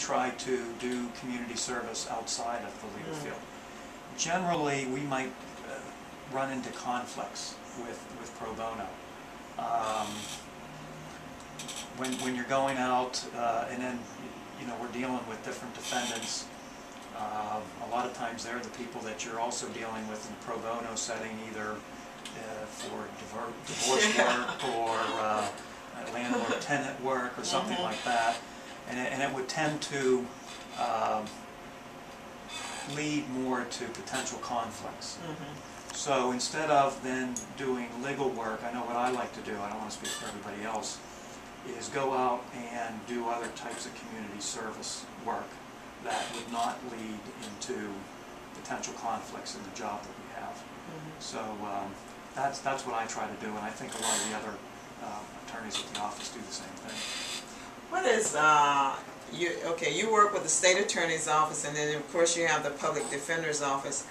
try to do community service outside of the legal field. Generally, we might run into conflicts with pro bono. When you're going out and then we're dealing with different defendants, a lot of times they're the people that you're also dealing with in a pro bono setting, either for divorce work or landlord-tenant work or something like that, and it would tend to lead more to potential conflicts. So instead of then doing legal work, I know what I like to do, I don't want to speak for everybody else, is go out and do other types of community service work that would not lead into potential conflicts in the job that we have. So that's what I try to do, and I think a lot of the other attorneys at the office do the same thing. What is, you work with the state attorney's office, and then of course you have the public defender's office.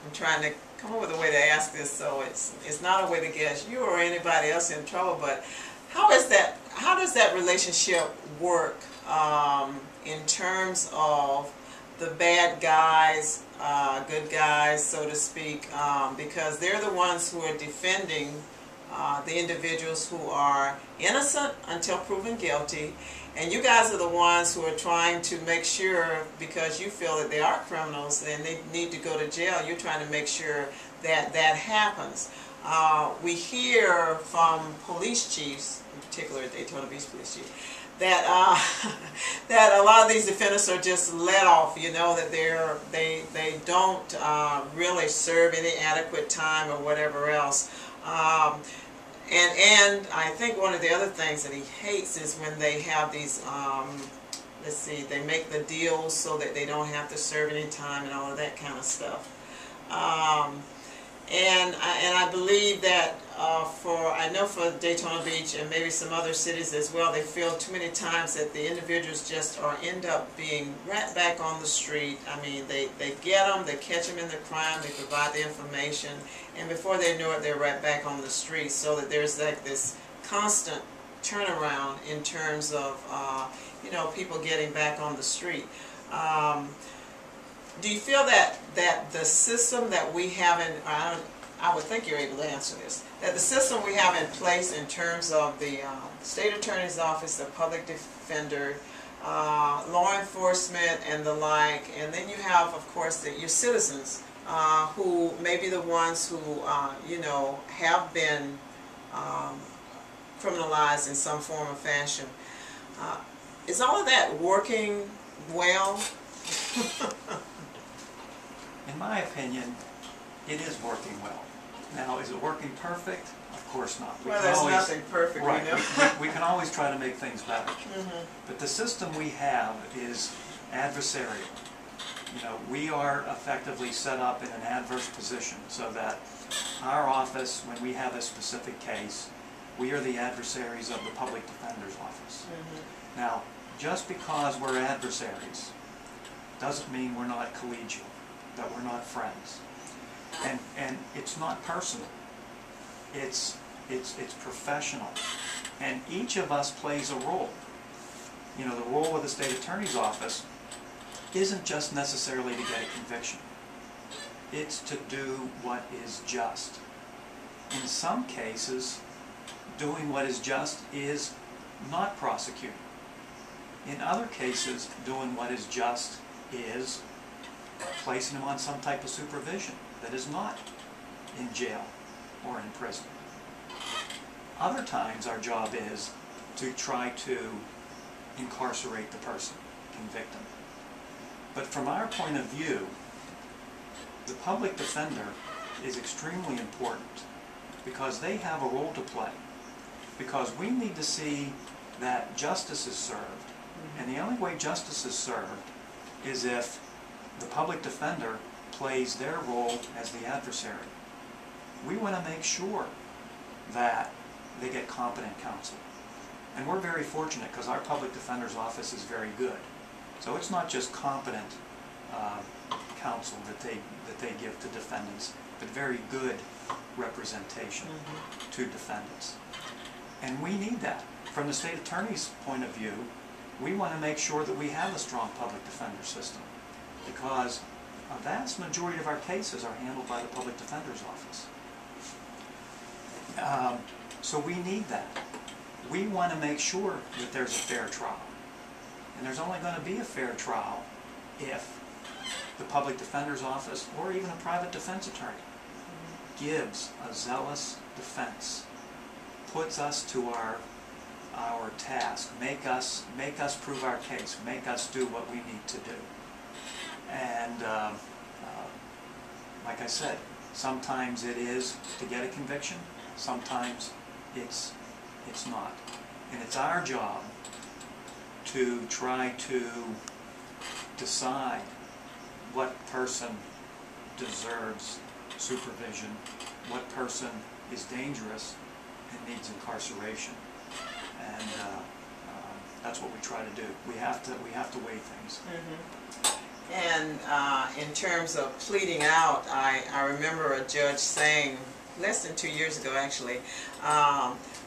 I'm trying to come up with a way to ask this so it's not a way to get you or anybody else in trouble, but how does that relationship work in terms of the bad guys, good guys, so to speak, because they're the ones who are defending the individuals who are innocent until proven guilty, and you guys are the ones who are trying to make sure, because you feel that they are criminals and they need to go to jail, you're trying to make sure that that happens. We hear from police chiefs, in particular Daytona Beach police chief, that that a lot of these defendants are just let off, that they don't really serve any adequate time or whatever else. And I think one of the other things that he hates is when they have these, let's see, they make the deals so that they don't have to serve any time and all of that kind of stuff. And I believe that I know for Daytona Beach and maybe some other cities as well, they feel too many times that the individuals just end up being right back on the street. I mean, they get them, they catch them in the crime, they provide the information, and before they know it, they're right back on the street. So that there's like this constant turnaround in terms of people getting back on the street. Do you feel that the system that we have in, I would think you're able to answer this, that the system we have in place in terms of the state attorney's office, the public defender, law enforcement and the like, and then you have, of course, your citizens who may be the ones who, have been criminalized in some form or fashion. Is all of that working well? In my opinion, it is working well. Now, is it working perfect? Of course not. Well, there's nothing perfect, right, we can always try to make things better. But the system we have is adversarial. We are effectively set up in an adverse position so that our office, when we have a specific case, we are the adversaries of the public defender's office. Now, just because we're adversaries doesn't mean we're not collegial, that we're not friends. And it's not personal. It's professional. And each of us plays a role. The role of the state attorney's office isn't just necessarily to get a conviction. It's to do what is just. In some cases, doing what is just is not prosecuting. In other cases, doing what is just is placing them on some type of supervision that is not in jail or in prison. Other times our job is to try to incarcerate the person, convict them. But from our point of view, the public defender is extremely important because they have a role to play. Because we need to see that justice is served. And the only way justice is served is if the public defender plays their role as the adversary. We want to make sure that they get competent counsel. And we're very fortunate because our public defender's office is very good. So it's not just competent counsel that they give to defendants, but very good representation to defendants. And we need that. From the state attorney's point of view, we want to make sure that we have a strong public defender system, because a vast majority of our cases are handled by the public defender's office. So we need that. We want to make sure that there's a fair trial. And there's only going to be a fair trial if the public defender's office, or even a private defense attorney, gives a zealous defense, puts us to our task, make us prove our case, make us do what we need to do. And like I said, sometimes it is to get a conviction, sometimes it's not. And it's our job to try to decide what person deserves supervision, what person is dangerous and needs incarceration. And that's what we try to do. We have to weigh things. Mm-hmm. And in terms of pleading out, I remember a judge saying, less than 2 years ago actually,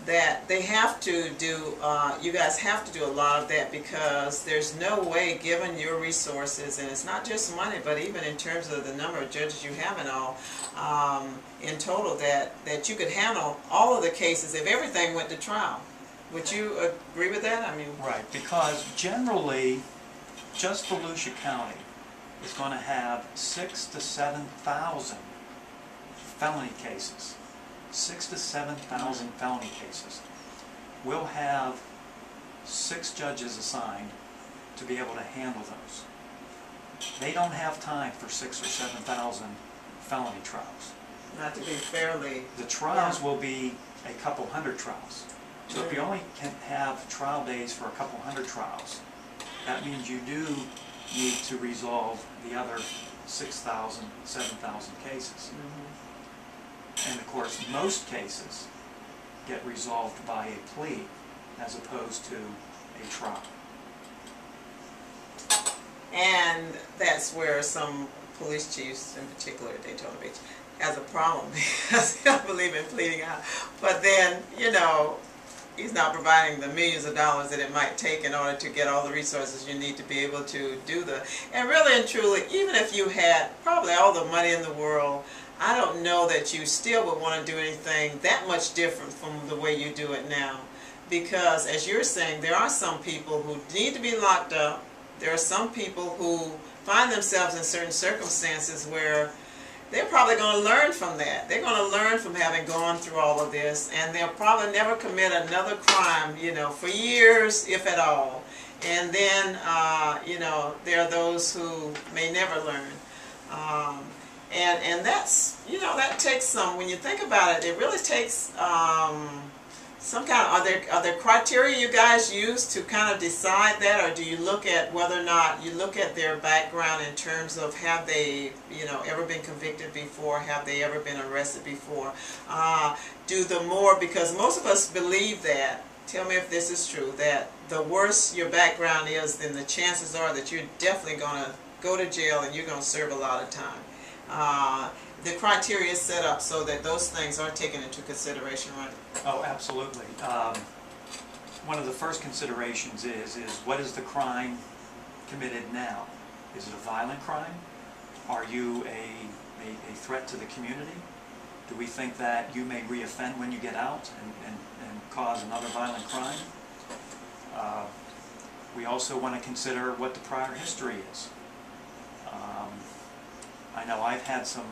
that they have to do, you guys have to do a lot of that, because there's no way, given your resources, and it's not just money, but even in terms of the number of judges you have and all, in total, that you could handle all of the cases if everything went to trial. Would you agree with that? I mean, right, because generally, just Volusia County is going to have 6,000 to 7,000 felony cases. 6,000 to 7,000 felony cases. We'll have 6 judges assigned to be able to handle those. They don't have time for 6,000 or 7,000 felony trials. not to be fairly... The trials will be a couple hundred trials. So if you only can have trial days for a couple hundred trials, that means you do need to resolve the other 6,000, 7,000 cases. And of course, most cases get resolved by a plea as opposed to a trial. And that's where some police chiefs, in particular at Daytona Beach, has a problem because they don't believe in pleading out. But then, you know, he's not providing the millions of dollars that it might take in order to get all the resources you need to be able to do the... And really and truly, even if you had probably all the money in the world, I don't know that you still would want to do anything that much different from the way you do it now. Because, as you're saying, there are some people who need to be locked up. There are some people who find themselves in certain circumstances where they're probably going to learn from that. They're going to learn from having gone through all of this, and they'll probably never commit another crime, you know, for years, if at all. And then, you know, there are those who may never learn. And that's, you know, that takes some, when you think about it, it really takes some kind of, are there criteria you guys use to kind of decide that, or do you look at whether or not you look at their background in terms of have they, you know, ever been convicted before, have they ever been arrested before? Do the more, because most of us believe that, tell me if this is true, that the worse your background is, then the chances are that you're definitely going to go to jail and you're going to serve a lot of time. The criteria is set up so that those things are taken into consideration, right? Oh, absolutely. One of the first considerations is what is the crime committed now? Is it a violent crime? Are you a threat to the community? Do we think that you may reoffend when you get out and cause another violent crime? We also want to consider what the prior history is. I know I've had some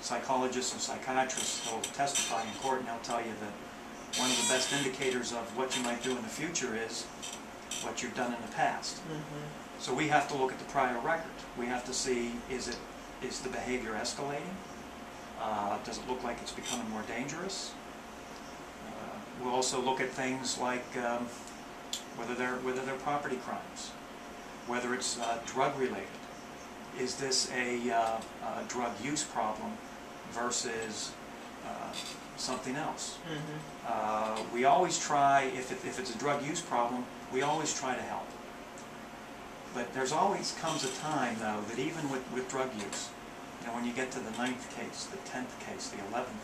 psychologists and psychiatrists who will testify in court, and they'll tell you that one of the best indicators of what you might do in the future is what you've done in the past. So we have to look at the prior record. We have to see, is the behavior escalating? Does it look like it's becoming more dangerous? We'll also look at things like whether they're property crimes, whether it's drug related. Is this a drug use problem versus something else? We always try, if it's a drug use problem, we always try to help. But there's always comes a time, though, that even with drug use, you know, when you get to the 9th case, the 10th case, the 11th